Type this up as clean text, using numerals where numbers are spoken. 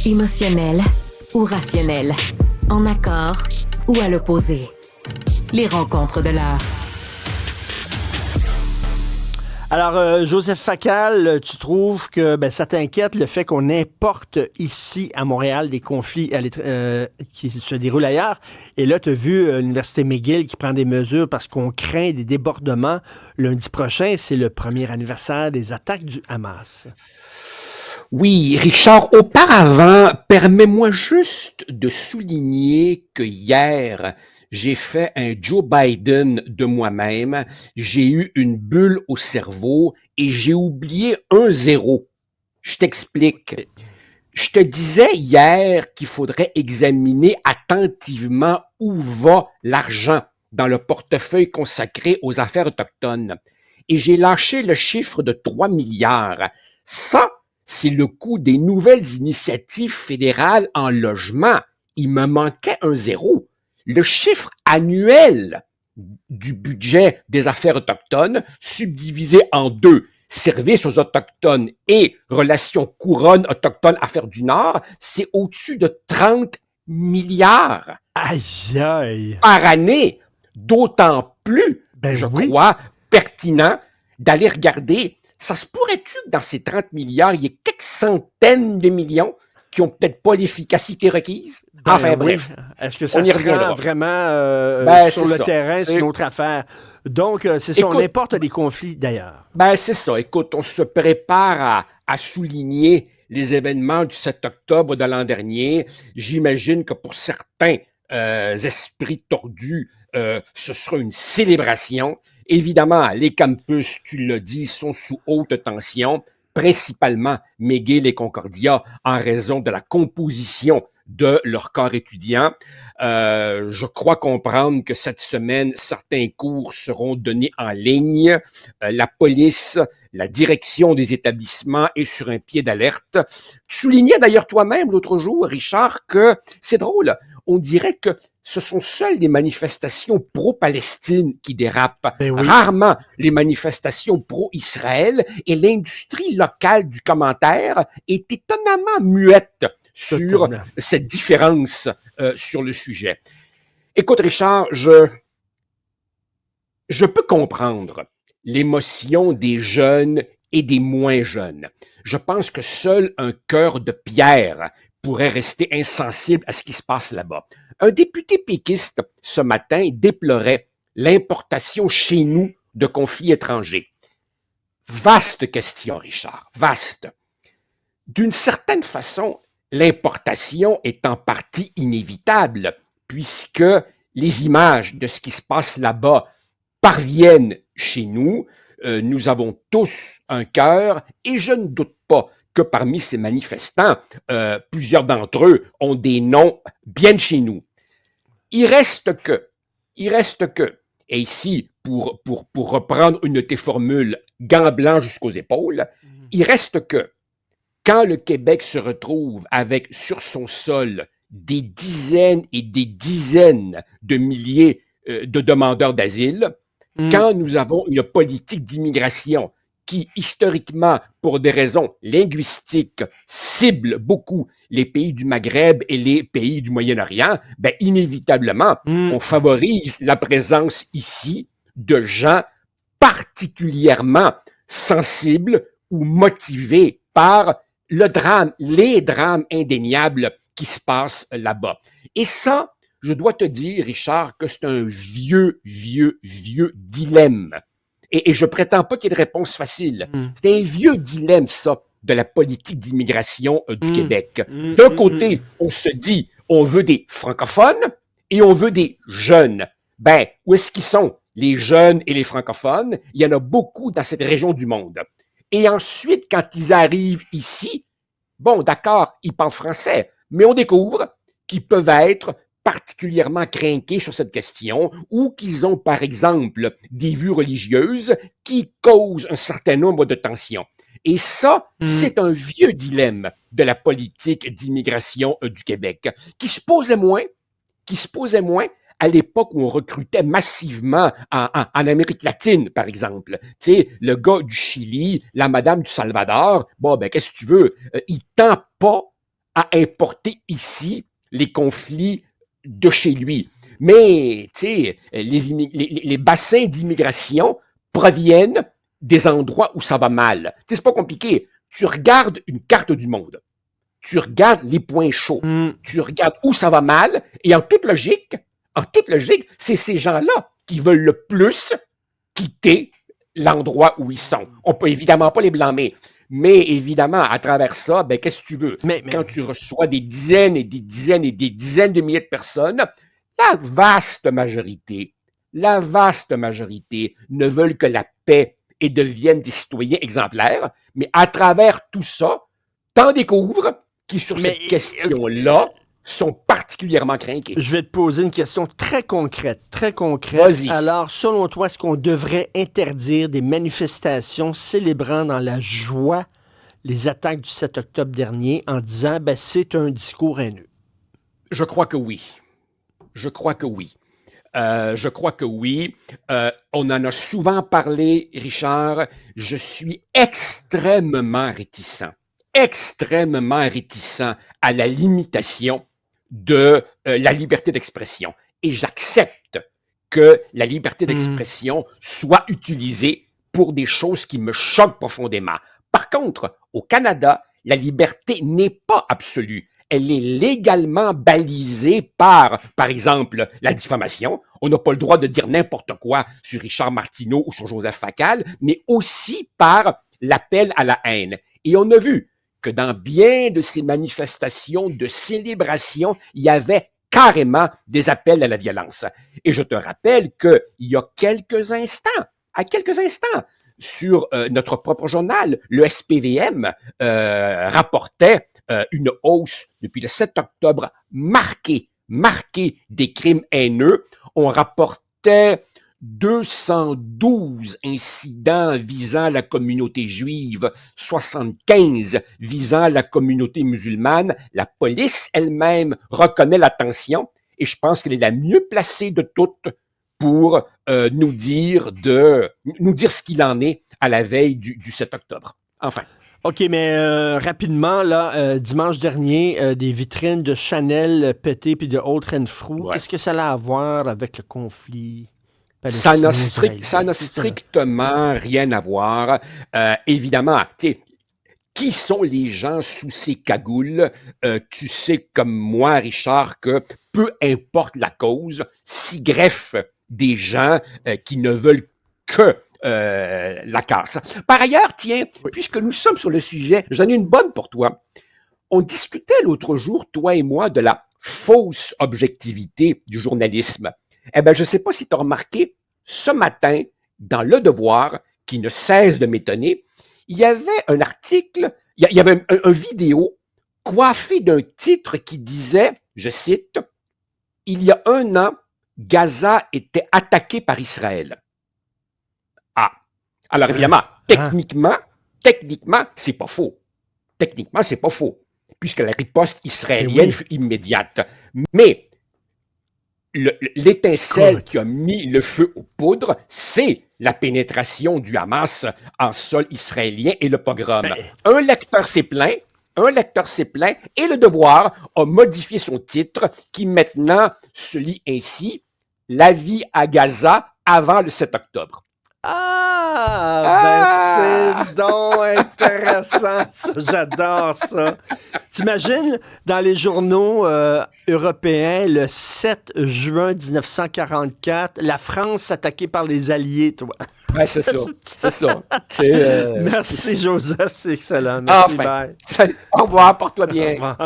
Émotionnel ou rationnel, en accord ou à l'opposé. Les rencontres de l'heure. Alors, Joseph Facal, tu trouves que ça t'inquiète le fait qu'on importe ici à Montréal des conflits qui se déroulent ailleurs? Et là, tu as vu l'Université McGill qui prend des mesures parce qu'on craint des débordements. Lundi prochain, c'est le premier anniversaire des attaques du Hamas. Oui, Richard, auparavant, permets-moi juste de souligner que hier, j'ai fait un Joe Biden de moi-même, j'ai eu une bulle au cerveau et j'ai oublié un zéro. Je t'explique. Je te disais hier qu'il faudrait examiner attentivement où va l'argent dans le portefeuille consacré aux affaires autochtones. Et j'ai lâché le chiffre de 3 milliards. Ça, c'est le coût des nouvelles initiatives fédérales en logement. Il me manquait un zéro. Le chiffre annuel du budget des affaires autochtones, subdivisé en deux, services aux Autochtones et relations couronne autochtone affaires du Nord, c'est au-dessus de 30 milliards Aïe, aïe! par année. D'autant plus, je crois, pertinent d'aller regarder. Ça se pourrait-tu que dans ces 30 milliards, il y ait quelques centaines de millions qui n'ont peut-être pas l'efficacité requise? Enfin bref. Est-ce que ça se rend vraiment sur le terrain? C'est une autre affaire. Donc, c'est ça, on importe des conflits d'ailleurs. C'est ça. Écoute, on se prépare à souligner les événements du 7 octobre de l'an dernier. J'imagine que pour certains esprits tordus, ce sera une célébration. Évidemment, les campus, tu l'as dit, sont sous haute tension, principalement McGill et Concordia, en raison de la composition de leur corps étudiant. Je crois comprendre que cette semaine, certains cours seront donnés en ligne. La police, la direction des établissements est sur un pied d'alerte. Tu soulignais d'ailleurs toi-même l'autre jour, Richard, que c'est drôle, on dirait que ce sont seules les manifestations pro-Palestine qui dérapent. Rarement les manifestations pro-Israël, et l'industrie locale du commentaire est étonnamment muette sur cette différence sur le sujet. Écoute, Richard, je peux comprendre l'émotion des jeunes et des moins jeunes. Je pense que seul un cœur de pierre pourrait rester insensible à ce qui se passe là-bas. Un député péquiste, ce matin, déplorait l'importation chez nous de conflits étrangers. Vaste question, Richard, vaste. D'une certaine façon, l'importation est en partie inévitable, puisque les images de ce qui se passe là-bas parviennent chez nous. Nous avons tous un cœur, et je ne doute pas que parmi ces manifestants, plusieurs d'entre eux ont des noms bien de chez nous. Il reste que, et ici, pour reprendre une de tes formules, gants blancs jusqu'aux épaules, il reste que, quand le Québec se retrouve avec sur son sol des dizaines et des dizaines de milliers de demandeurs d'asile, quand nous avons une politique d'immigration qui, historiquement, pour des raisons linguistiques, cible beaucoup les pays du Maghreb et les pays du Moyen-Orient, inévitablement, on favorise la présence ici de gens particulièrement sensibles ou motivés par les drames indéniables qui se passent là-bas. Et ça, je dois te dire, Richard, que c'est un vieux dilemme. Et je prétends pas qu'il y ait de réponse facile. C'est un vieux dilemme, ça, de la politique d'immigration du Québec. D'un côté, on se dit, on veut des francophones et on veut des jeunes. Où est-ce qu'ils sont, les jeunes et les francophones? Il y en a beaucoup dans cette région du monde. Et ensuite, quand ils arrivent ici, d'accord, ils parlent français, mais on découvre qu'ils peuvent être particulièrement crinqués sur cette question ou qu'ils ont, par exemple, des vues religieuses qui causent un certain nombre de tensions. Et ça, c'est un vieux dilemme de la politique d'immigration du Québec qui se posait moins à l'époque où on recrutait massivement en Amérique latine, par exemple. Tu sais, le gars du Chili, la madame du Salvador, qu'est-ce que tu veux? Il tend pas à importer ici les conflits de chez lui. Mais, tu sais, les bassins d'immigration proviennent des endroits où ça va mal. Tu sais, c'est pas compliqué. Tu regardes une carte du monde. Tu regardes les points chauds. Tu regardes où ça va mal. Et en toute logique, c'est ces gens-là qui veulent le plus quitter l'endroit où ils sont. On peut évidemment pas les blâmer. Mais évidemment, à travers ça, ben, qu'est-ce que tu veux? Quand tu reçois des dizaines et des dizaines et des dizaines de milliers de personnes, la vaste majorité ne veulent que la paix et deviennent des citoyens exemplaires. Mais à travers tout ça, t'en découvres qui, sur cette question-là, sont particulièrement crainqués. Je vais te poser une question très concrète. Vas-y. Alors, selon toi, est-ce qu'on devrait interdire des manifestations célébrant dans la joie les attaques du 7 octobre dernier en disant ben, c'est un discours haineux? Je crois que oui. On en a souvent parlé, Richard. Je suis extrêmement réticent à la limitation de la liberté d'expression. Et j'accepte que la liberté d'expression soit utilisée pour des choses qui me choquent profondément. Par contre, au Canada, la liberté n'est pas absolue. Elle est légalement balisée par exemple, la diffamation. On n'a pas le droit de dire n'importe quoi sur Richard Martineau ou sur Joseph Facal, mais aussi par l'appel à la haine. Et on a vu que dans bien de ces manifestations de célébration, il y avait carrément des appels à la violence. Et je te rappelle qu'il y a quelques instants, sur notre propre journal, le SPVM rapportait une hausse depuis le 7 octobre marquée des crimes haineux. On rapportait 212 incidents visant la communauté juive, 75 visant la communauté musulmane. La police elle-même reconnaît la tension et je pense qu'elle est la mieux placée de toutes pour nous dire ce qu'il en est à la veille du 7 octobre. Enfin. OK, mais rapidement, là, dimanche dernier, des vitrines de Chanel pétées puis de Old Renfrew, qu'est-ce que ça a à voir avec le conflit? Ça n'a strictement rien à voir. Évidemment, qui sont les gens sous ces cagoules? Tu sais comme moi, Richard, que peu importe la cause, s'y greffent des gens qui ne veulent que la casse. Par ailleurs, tiens, puisque nous sommes sur le sujet, j'en ai une bonne pour toi. On discutait l'autre jour, toi et moi, de la fausse objectivité du journalisme. Eh bien, je ne sais pas si tu as remarqué, ce matin, dans Le Devoir, qui ne cesse de m'étonner, il y avait un article, il y avait un vidéo coiffé d'un titre qui disait, je cite, « Il y a 1 an, Gaza était attaqué par Israël. » Ah, alors évidemment, techniquement, c'est pas faux. Techniquement, c'est pas faux, puisque la riposte israélienne fut immédiate. Mais l'étincelle qui a mis le feu aux poudres, c'est la pénétration du Hamas en sol israélien et le pogrom. Un lecteur s'est plaint, et Le Devoir a modifié son titre qui maintenant se lit ainsi « La vie à Gaza avant le 7 octobre ». C'est donc intéressant, ça. J'adore ça. T'imagines, dans les journaux européens, le 7 juin 1944, la France attaquée par les Alliés, toi. Ouais, c'est ça. Merci, Joseph, c'est excellent. Merci, bye. Salut. Au revoir, porte-toi bien.